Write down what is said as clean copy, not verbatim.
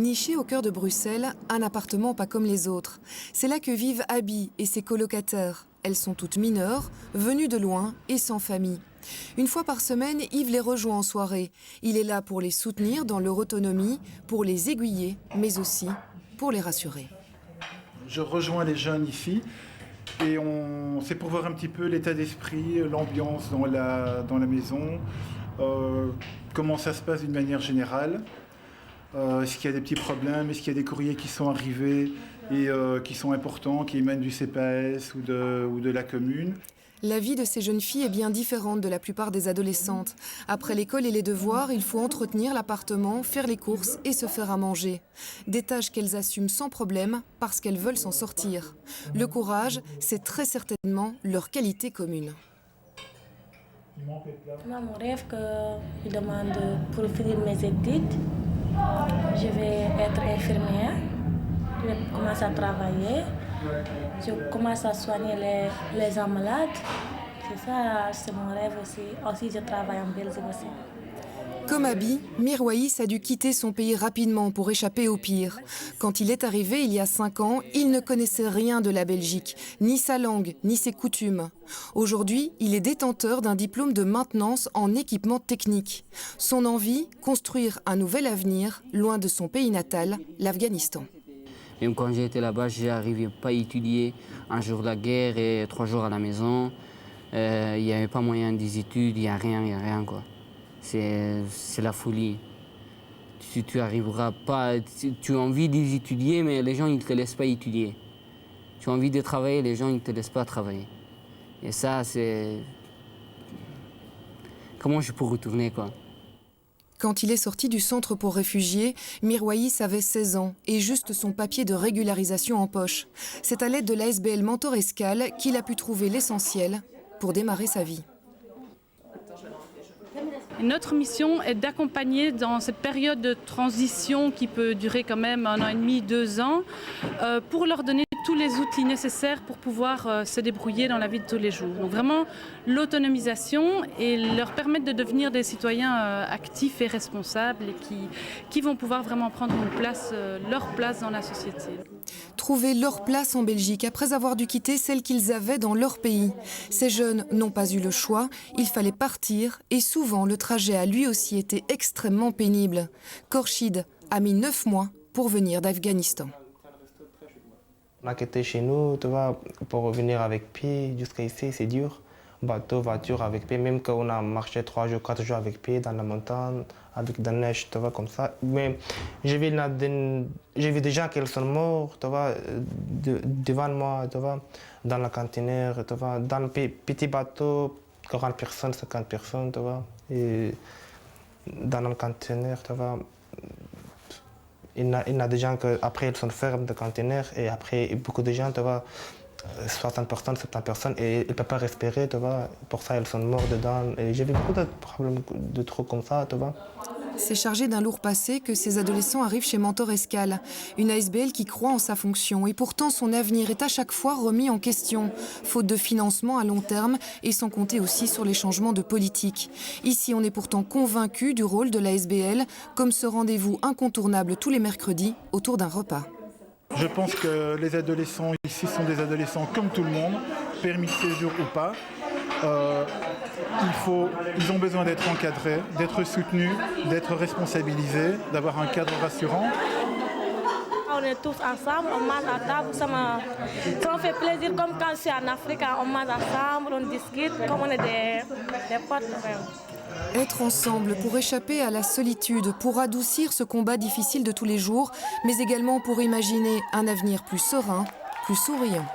Niché au cœur de Bruxelles, un appartement pas comme les autres. C'est là que vivent Abby et ses colocataires. Elles sont toutes mineures, venues de loin et sans famille. Une fois par semaine, Yves les rejoint en soirée. Il est là pour les soutenir dans leur autonomie, pour les aiguiller, mais aussi pour les rassurer. Je rejoins les jeunes ici et c'est pour voir un petit peu l'état d'esprit, l'ambiance dans la maison, comment ça se passe d'une manière générale. Est-ce qu'il y a des petits problèmes? Est-ce qu'il y a des courriers qui sont arrivés et qui sont importants, qui émanent du CPAS ou de la commune? La vie de ces jeunes filles est bien différente de la plupart des adolescentes. Après l'école et les devoirs, il faut entretenir l'appartement, faire les courses et se faire à manger. Des tâches qu'elles assument sans problème parce qu'elles veulent s'en sortir. Le courage, c'est très certainement leur qualité commune. Mon rêve que je demande pour finir mes études, je vais être infirmière, je vais commencer à travailler, je commence à soigner les gens malades. C'est ça, c'est mon rêve aussi. Aussi, je travaille en Belgique aussi. Comme Abby, Mirwaïs a dû quitter son pays rapidement pour échapper au pire. Quand il est arrivé il y a 5 ans, il ne connaissait rien de la Belgique, ni sa langue, ni ses coutumes. Aujourd'hui, il est détenteur d'un diplôme de maintenance en équipement technique. Son envie, construire un nouvel avenir, loin de son pays natal, l'Afghanistan. Même quand j'étais là-bas, je n'arrivais pas à étudier. Un jour la guerre et 3 jours à la maison. Il n'y avait pas moyen des études, il n'y a rien quoi. C'est la folie. Tu arriveras pas, tu as envie d'étudier, mais les gens ils ne te laissent pas étudier. Tu as envie de travailler, les gens ils ne te laissent pas travailler. Et ça, c'est... Comment je peux retourner quoi? Quand il est sorti du centre pour réfugiés, Mirwaïs avait 16 ans et juste son papier de régularisation en poche. C'est à l'aide de l'ASBL Mentor Escale qu'il a pu trouver l'essentiel pour démarrer sa vie. Notre mission est d'accompagner dans cette période de transition qui peut durer quand même 1 an et demi, 2 ans, pour leur donner tous les outils nécessaires pour pouvoir se débrouiller dans la vie de tous les jours. Donc vraiment l'autonomisation et leur permettre de devenir des citoyens actifs et responsables et qui vont pouvoir vraiment prendre leur place dans la société. Trouver leur place en Belgique après avoir dû quitter celle qu'ils avaient dans leur pays. Ces jeunes n'ont pas eu le choix, il fallait partir et souvent le trajet a lui aussi été extrêmement pénible. Khorshid a mis 9 mois pour venir d'Afghanistan. On a quitté chez nous, tu vois, pour revenir avec pied jusqu'à ici, c'est dur. Bateau, voiture avec pied, même quand on a marché 3 jours, 4 jours avec pied dans la montagne, avec de la neige, tu vois, comme ça. Mais j'ai vu des gens qui sont morts, tu vois, devant moi, tu vois, dans la cantinière, tu vois, dans le petit bateau, 40 personnes, 50 personnes, tu vois. Et dans le conteneur, tu vois, il y a des gens qui, après, ils sont fermes de conteneurs et après, beaucoup de gens, tu vois, 60 personnes, 70 personnes, et ils ne peuvent pas respirer, tu vois. Pour ça, ils sont morts dedans. Et j'ai vu beaucoup de problèmes, de trucs comme ça, tu vois. C'est chargé d'un lourd passé que ces adolescents arrivent chez Mentor Escale, une ASBL qui croit en sa fonction. Et pourtant, son avenir est à chaque fois remis en question, faute de financement à long terme et sans compter aussi sur les changements de politique. Ici, on est pourtant convaincu du rôle de l'ASBL, comme ce rendez-vous incontournable tous les mercredis autour d'un repas. Je pense que les adolescents ici sont des adolescents comme tout le monde, permis de séjour ou pas. Ils ont besoin d'être encadrés, d'être soutenus, d'être responsabilisés, d'avoir un cadre rassurant. On est tous ensemble, on mange à table, ça me fait plaisir comme quand je suis en Afrique, on mange ensemble, on discute, comme on est des potes. Être ensemble pour échapper à la solitude, pour adoucir ce combat difficile de tous les jours, mais également pour imaginer un avenir plus serein, plus souriant.